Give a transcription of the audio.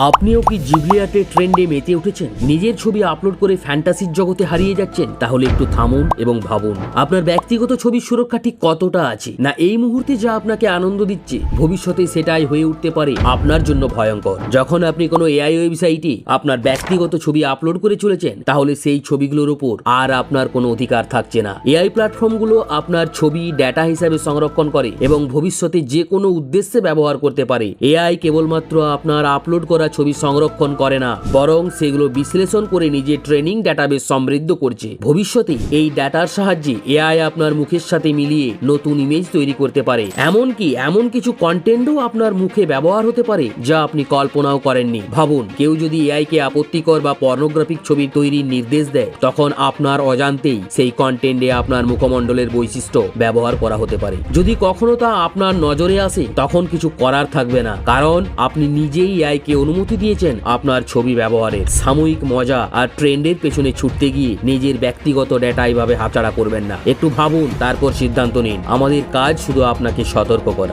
আপনিও কি জিবলি আর্টের ট্রেন্ডে মেতে উঠেছেন? নিজের ছবি আপলোড করে ফ্যান্টাসির জগতে হারিয়ে যাচ্ছেন? তাহলে একটু থামুন এবং ভাবুন, আপনার ব্যক্তিগত ছবির সুরক্ষা ঠিক কতটা আছে। না এই মুহূর্তে যা আপনাকে আনন্দ দিচ্ছে, ভবিষ্যতে সেটাই হয়ে উঠতে পারে আপনার জন্য ভয়ঙ্কর। যখন আপনি কোনো এআই ওয়েবসাইটে আপনার ব্যক্তিগত ছবি আপলোড করে চলেছেন, তাহলে সেই ছবিগুলোর উপর আর আপনার কোনো অধিকার থাকছে না। এআই প্ল্যাটফর্মগুলো আপনার ছবি ডেটা হিসাবে সংরক্ষণ করে এবং ভবিষ্যতে যে কোনো উদ্দেশ্যে ব্যবহার করতে পারে। এআই কেবলমাত্র আপনার আপলোড করা ছবি সংরক্ষণ করে না, বরং সেগুলো বিশ্লেষণ করে নিজের ট্রেনিং ডাটাবেস সমৃদ্ধ করছে। ভবিষ্যতে এই ডাটার সাহায্যে এআই আপনার মুখের সাথে মিলিয়ে নতুন ইমেজ তৈরি করতে পারে। এমনকি এমন কিছু কন্টেন্টও আপনার মুখে ব্যবহার হতে পারে যা আপনি কল্পনাও করেননি। ভাবুন, কেউ যদি এআই কে আপত্তিকর বা পর্নোগ্রাফিক ছবি তৈরির নির্দেশ দেয়, তখন আপনার অজান্তেই সেই কন্টেন্টে আপনার মুখমণ্ডলের বৈশিষ্ট্য ব্যবহার করা হতে পারে। যদি কখনো তা আপনার নজরে আসে, তখন কিছু করার থাকবে না, কারণ আপনি নিজেই এআই কে অনুমতি দিয়েছেন আপনার ছবি ব্যবহারের। সাময়িক মজা আর ট্রেন্ডের পেছনে ছুটতে গিয়ে নিজের ব্যক্তিগত ডেটা এইভাবে হাতছাড়া করবেন না। একটু ভাবুন, তারপর সিদ্ধান্ত নিন। আমাদের কাজ শুধু আপনাকে সতর্ক করা।